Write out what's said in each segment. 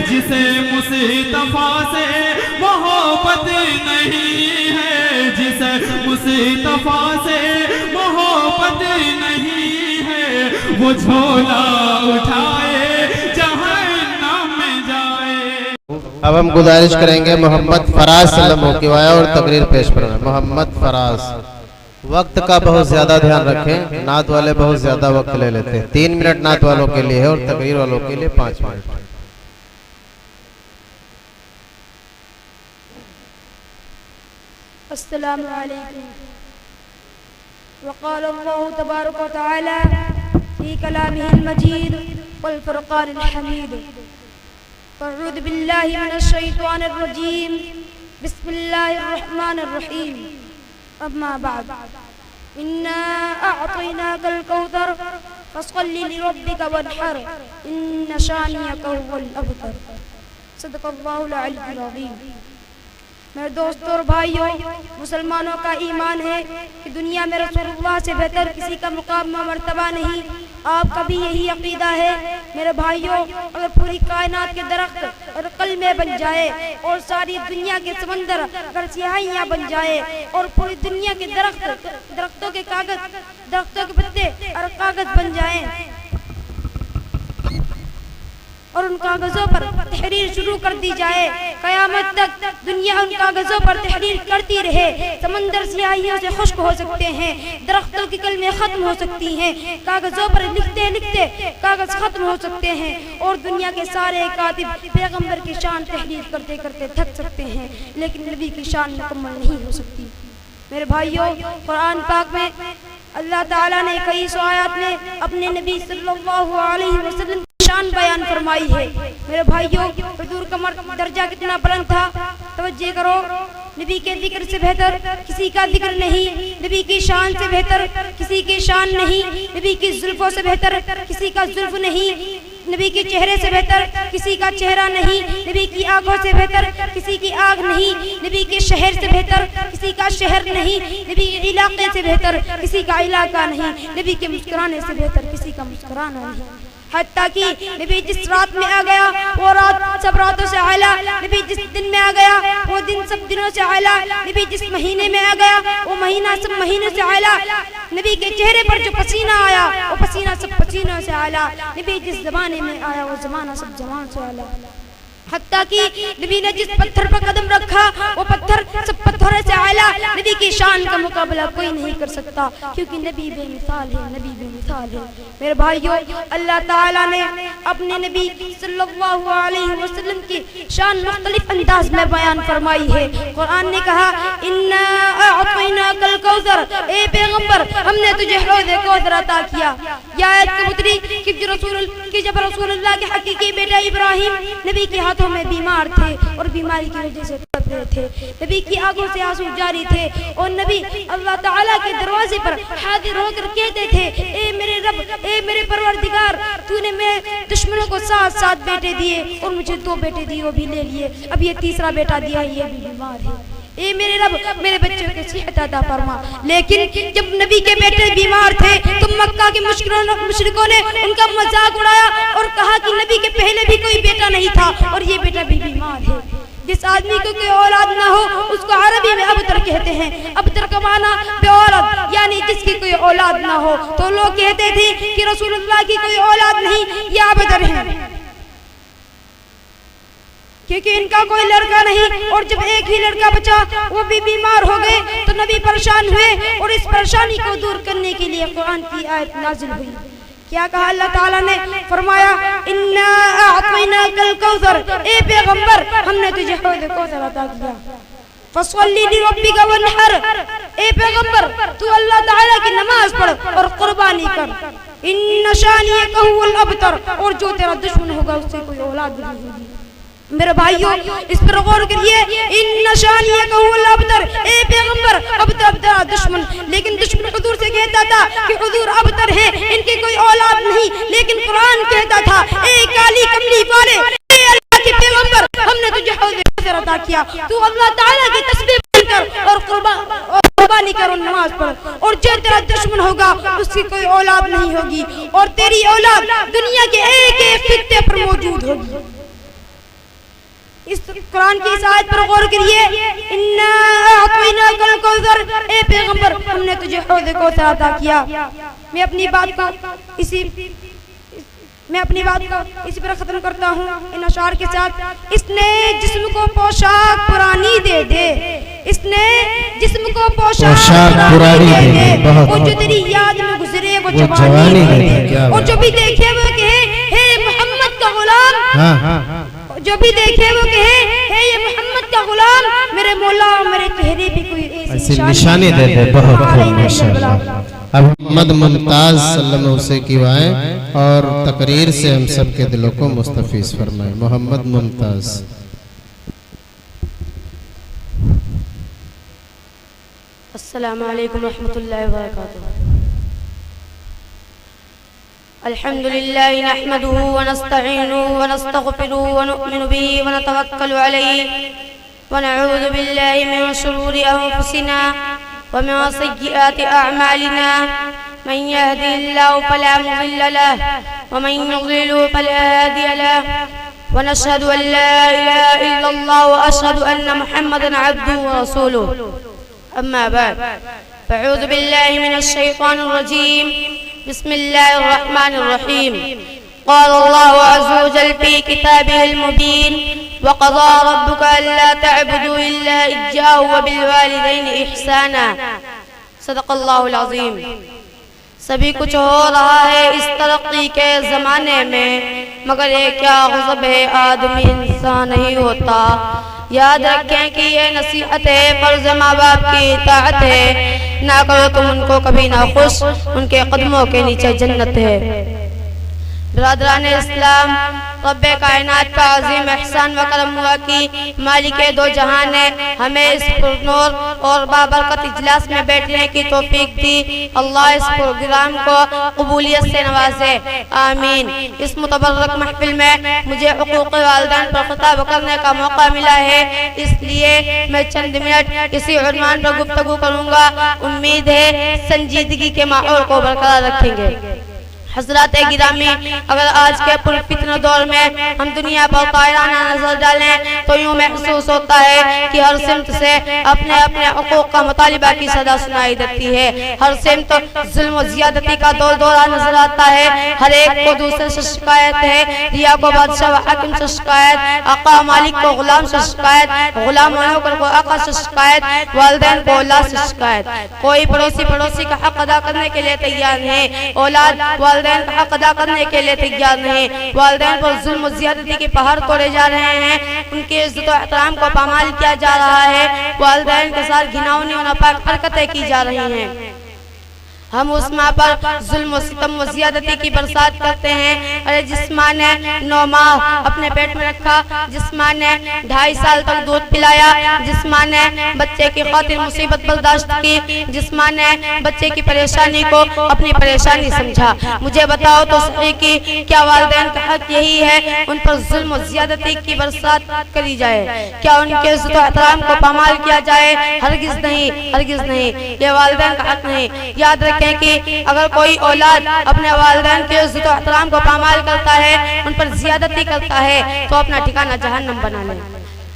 जिसे मुस्तफा से मोहब्बत नहीं है, जिसे मुस्तफा से मोहब्बत नहीं है, वो झोला उठाए जहन्नम में जाए। अब हम गुजारिश करेंगे मोहम्मद फराज सल्लम की वाया और तकरीर पेश करें। मोहम्मद फराज, वक्त का बहुत ज्यादा ध्यान रखें, नात वाले बहुत ज्यादा वक्त ले लेते हैं। 3 मिनट नात वालों के लिए है और तकरीर वालों के लिए 5 मिनट। अस्सलामु अलैकुम। वक़ाल अल्लाहु तबारक व तआला फ़ी कलामिहिल मजीद वल फ़ुरक़ानिल हमीद। अऊज़ु बिल्लाहि मिनश शैतानिर रजीम। बिस्मिल्लाहिर रहमानिर रहीम। अम्मा बाद, इन्ना अअतैनाकल कौसर फसल्लि लिरब्बिका वन्हर इन्न शानियका हुवल अबतर। सदक़ल्लाहुल अलीयुल अज़ीम। मेरे दोस्तों और भाइयों, मुसलमानों का ईमान है कि दुनिया में रसूलुल्लाह से बेहतर किसी का मुकाम मर्तबा नहीं। आपका भी यही अकीदा है। मेरे भाइयों, अगर पूरी कायनात के दरख्त और कलमे बन जाए और सारी दुनिया के समंदर अगर सियाहियाँ बन जाए और पूरी दुनिया के दरख्तों के कागज, दरख्तों के पत्ते और कागज बन जाए और उन कागजों पर तहरीर शुरू कर दी जाए, कयामत तक दुनिया उन कागजों पर तहरीर करती रहे। समंदर सियाहियों से खुश्क हो सकते हैं, दरख्तों की कलमें खत्म हो सकती हैं, कागजों पर लिखते लिखते कागज खत्म हो सकते हैं और दुनिया के सारे कातिब पैगंबर की शान तहरीर करते करते थक सकते हैं, लेकिन नबी की शान मुकम्मल नहीं हो सकती। मेरे भाइयों, कुरान पाक में अल्लाह ताला ने कई आयत में अपने नबी सल्लल्लाहु अलैहि वसल्लम शान बयान फरमाई है। मेरे भाइयों, हुजूर का दर्जा कितना बुलंद था, तवज्जो करो। नबी के जिक्र से बेहतर किसी का जिक्र नहीं, नबी की शान से बेहतर किसी की शान नहीं, नबी की जुल्फों से बेहतर किसी का जुल्फ नहीं, नबी के चेहरे से बेहतर किसी का चेहरा नहीं, नबी की आंखों से बेहतर किसी की आंख नहीं, नबी के शहर से बेहतर किसी का शहर नहीं, नबी के इलाके से बेहतर किसी का इलाका नहीं, नबी के मुस्कुराने से बेहतर किसी का मुस्कुराना नहीं। हत्ता कि नबी जिस रात में आ गया वो रात सब रातों से आला, नबी जिस दिन में आ गया वो दिन सब दिनों से आला, नबी जिस महीने में आ गया वो महीना सब महीनों से आला, नबी के चेहरे पर जो पसीना आया वो पसीना सब पसीनों से आला, नबी जिस जमाने में आया वो जमाना सब जमान से आला। हत्ता कि नबी ने जिस पत्थर पर कदम रखा वो पत्थर सब पत्थरों से आला, नबी की शान का मुकाबला कोई नहीं कर सकता, क्योंकि नबी बेमिसाल है, नबी बेमिसाल है। मेरे भाइयों, अल्लाह ताला ने अपने नबी सल्लल्लाहु अलैहि वसल्लम की शान मुख्तलिफ अंदाज में बयान फरमाई है। कुरान ने कहा, इन्ना अअतैनाकल कौसर, ए पैगंबर हमने तुझे हौज़ कौसर अता किया। यह आयत कब उतरी कि जब रसूलुल्लाह के हकीकी बेटा इब्राहिम नबी के हाथों में बीमार थे और बीमारी की वजह से तड़प रहे थे, नबी की आंखों से आंसू जारी थे और नबी अल्लाह ताला के दरवाजे पर हाजिर होकर कहते थे, ए मेरे रब, ए मेरे परवरदिगार, तूने मेरे दुश्मनों को 7 बेटे दिए और मुझे 2 बेटे दिए, वो भी ले लिए, अब ये तीसरा बेटा दिया, ये भी बीमार है। ए मेरे रब, मेरे बच्चों की सेहत अता फरमा। लेकिन जब नबी के बेटे बीमार थे तो मक्का के मुशरिकों ने उनका मजाक उड़ाया और कहा कि नबी के पहले भी कोई बेटा नहीं था और ये बेटा भी बीमार है। जिस आदमी को कोई औलाद ना हो उसको अरबी में अबतर कहते हैं। अबतर का माना बेऔलाद, यानी जिसकी कोई औलाद ना हो। तो लोग कहते थे कि रसूलुल्लाह की कोई औलाद नहीं, ये अबतर है, क्योंकि इनका कोई लड़का नहीं। और जब एक ही लड़का बचा वो भी बीमार हो गए तो नबी परेशान हुए और इस परेशानी को दूर करने के लिए कुरान की आयत नाजिल हुई। क्या कहा अल्लाह ताला ने? फरमाया, इन्ना अअतैनाकल कौसर, ए पैगंबर हमने तुझे हौज़ कौसर अता किया। फसल्लि लिरब्बिका वन्हर, ए पैगंबर तू अल्लाह ताला की नमाज पढ़ और कुर्बानी कर। इन्न शानियका हुवल अबतर, और जो तेरा दुश्मन होगा उससे कोई औलाद नहीं होगी। मेरे भाइयों, इस पर गौर करिए। इन्न शानियका हुवल अबतर, ए पैगंबर अबतर तेरा दुश्मन, लेकिन दुश्मन हुजूर से कहता था कि हुजूर अबतर है, इनकी कोई औलाद नहीं, लेकिन कुरान कहता था, ए काली कमली वाले, ए अल्लाह के पैगंबर हमने तुझे हौज़ कौसर अता किया, तू अल्लाह ताला की तस्बीह कर और मर्तबा निकर नमाज पढ़, और जो तेरा दुश्मन होगा उसकी कोई औलाद नहीं होगी, और तेरी औलाद दुनिया के एक एक खित्ते पर मौजूद होगी। इस कुरान की इस आयत पर गौर करिए, इन्ना अअतैनाकल कौसर, ए पैगंबर हमने तुझे हौज़ कौसर अता किया। मैं अपनी बात को इसी पर खत्म करता हूँ इन अशार के साथ। इसने जिस्म को पोशाक पुरानी दे दे, इसने जिस्म को पोशाक पुरानी दे दे, वो जो तेरी याद में गुजरे वो जवानी दे दे, और जो भी देखे वो कहे हे मोहम्मद का गुलाम, जो भी देखे वो कहे हे ये मोहम्मद का गुलाम, मेरे मौला मेरे चेहरे पे कोई ऐसी निशानी दे दे। बहुत खूब माशाअल्लाह। अब मोहम्मद मुमताज सल्लल्लाहु से किवाएं और तकरीर से हम सब के दिलों को मुस्तफीज फरमाए। मोहम्मद मुमताज। अस्सलामु अलैकुम रहमतुल्लाहि व बरकातुहू। अल्हम्दुलिल्लाहि नहमदुहु व नस्तईनुहु व नस्तगफिरुहु व नु'मिनु बिही व नतवक्कलु अलैहि व नऊज़ु बिल्लाहि मिन शुरूरि अंफुसिना व मिन सय्यिआति अअमालिना। मन यहदिहिल्लाहु फला मुदिल्ल लहु व मन युद्लिलहु फला हादिय लहु। व नशहदु अन ला इलाहा इल्लल्लाह व अशहदु अन्न मुहम्मदन अब्दुहु व रसूलुहु। अम्मा बाद, फ़अऊज़ु बिल्लाहि मिनश शैतानिर रजीम। बिस्मिल्लाहिर्रहमानिर्रहीम। क़ालल्लाहु अज़्ज़ व जल्ल फ़ी किताबिहिल मुबीन व क़ज़ा रब्बुका अल्ला तअबुदू इल्ला इय्याहु व बिल वालिदैनि इहसाना। सदक़ल्लाहुल अज़ीम। सभी कुछ हो रहा है इस तरक्की के ज़माने में, मगर ये क्या गज़ब है आदमी इंसान नहीं होता। याद रखें कि ये नसीहत है, फर्ज माँ बाप की इताअत है, ना करो तुम उनको कभी ना खुश, उनके कदमों के नीचे जन्नत है। बिरादरान इस्लाम, रब्बे कायनात का अजीम एहसान व करम हुआ कि मालिके दो जहान ने हमें इस पुरनूर और बाबरकत इजलास में बैठने की तौफीक दी। अल्लाह इस प्रोग्राम को कबूलियत से नवाजे, आमीन। इस मुतबर्रक महफिल में मुझे हुकूक़ वालिदैन पर खिताब करने का मौका मिला है, इसलिए मैं चंद मिनट इसी उन्वान पर गुफ्तगू करूँगा। उम्मीद है संजीदगी के माहौल को बरकरार रखेंगे। हज़रात गिरामी, अगर आज के पुरफितना दौर में हम दुनिया पर कायराना नजर डालें तो यूँ महसूस होता है कि हर सिमत से अपने अपने हुकूक़ का मुतालिबा की सदा सुनाई देती है। हर सिमत जुल्म और ज़ियादती का दौर दौरा नजर आता है। हर एक को दूसरे से शिकायत है, रिया को बादशाह व हाकिम से शिकायत, आका मालिक को गुलाम से शिकायत, गुलाम नौकर को आका से शिकायत, वालिदैन को औलाद से शिकायत। कोई पड़ोसी का हक अदा करने के लिए तैयार नहीं, औलाद वालिदैन का हक अदा करने के लिए तैयार नहीं। वालिदैन पर जुल्म और ज़ियादती के पहाड़ तोड़े जा रहे हैं, उनके इज्जत और एहतराम को पामाल किया जा रहा है। वालिदैन के साथ घिनौनी और नापाक हरकतें की जा रही हैं। हम उस माँ पर जुल्म सितम व ज़ियादती की बरसात करते हैं। अरे जिस माँ ने 9 माह अपने पेट में रखा, जिस माँ ने 2.5 साल तक दूध पिलाया, जिस माँ ने बच्चे की खातिर मुसीबत बर्दाश्त की, जिस माँ ने बच्चे की परेशानी को अपनी परेशानी समझा, मुझे बताओ तो सही कि क्या वालिदैन का हक यही है उन पर जुल्म और ज़ियादती की बरसात करी जाए? क्या उनके इज्जत और एहतराम को पामाल किया जाए? हरगिज़ नहीं, हरगिज़ नहीं, ये वालिदैन का हक नहीं। याद रखें कि अगर कोई औलाद अपने वालिदैन के इज्जत और एहतराम को पामाल करता है, उन पर ज़ियादती करता है, तो अपना ठिकाना जहन्नम बना ले।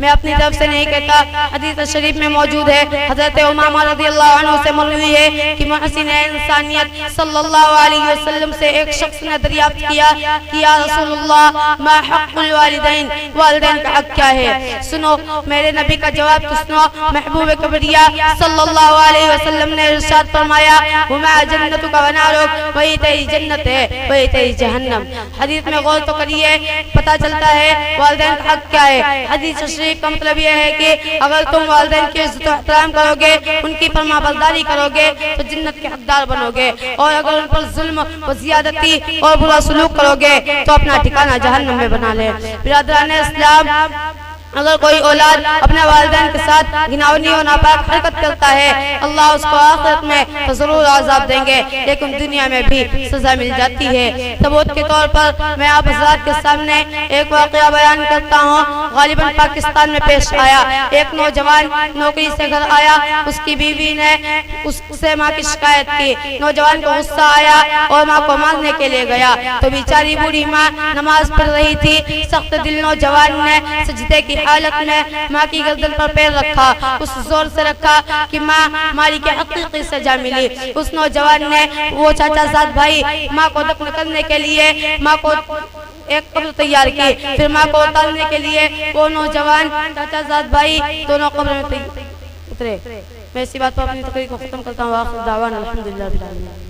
मैं अपनी तरफ से नहीं कहता, हदीस शरीफ में मौजूद है। हज़रत उमामा रज़ियल्लाहु अन्हु से मरवी है कि मुहसिन इंसानियत सल्लल्लाहु अलैहि वसल्लम से एक शख्स ने दरियाफ्त किया कि या रसूलुल्लाह मा हक़्क़ुल वालिदैन, वालिदैन का हक क्या है? सुनो मेरे नबी का जवाब तो सुनो। महबूब कबरिया सल्लल्लाहु अलैहि वसल्लम ने इरशाद फरमाया, हुमा जन्नतुका व नारुक, वही तेरी जन्नत है, वही तेरी जहन्नम। हदीस में गौर तो करिए, पता चलता है वालिदैन का हक क्या है। हदीस का मतलब यह है कि अगर तुम वालिदैन की इज्जत और एहतराम करोगे, उनकी फरमाबरदारी करोगे तो जन्नत के हकदार बनोगे, और अगर उन पर जुल्म व ज़ियादती और बुरा सलूक करोगे तो अपना ठिकाना जहन्नम में बना ले। बिरादरान इस्लाम, अगर कोई औलाद अपने वालिदैन के साथ घिनौनी और नापाक हरकत करता है, अल्लाह उसको आखिरत में तो जरूर आज़ाब देंगे, लेकिन दुनिया में भी सजा मिल जाती है। सबूत के तौर पर मैं आप हज़रात के सामने एक वाक़या बयान करता हूँ। गालिबन पाकिस्तान में पेश आया। एक नौजवान नौकरी से घर आया, उसकी बीवी ने उससे माँ की शिकायत की। नौजवान को गुस्सा आया और माँ को मारने के लिए गया, तो बेचारी बूढ़ी माँ नमाज पढ़ रही थी। सख्त दिल नौजवान ने सजदे की हालत में माँ की गर्दन पर पैर रखा, उस जोर से रखा कि माँ हमारी क्या हकीकी सजा मिली। उस नौजवान ने वो चाचा साथ भाई माँ को दफन करने के लिए माँ को एक कब्र तैयार की, फिर माँ को उतारने के लिए वो नौजवान चाचा साथ भाई दोनों कब्र में उतरे। मैं इसी बात पर अपनी तकरीर को खत्म करता हूँ। आखिर दावाना अल्हम्दुलिल्लाह रब्बिल आलमीन।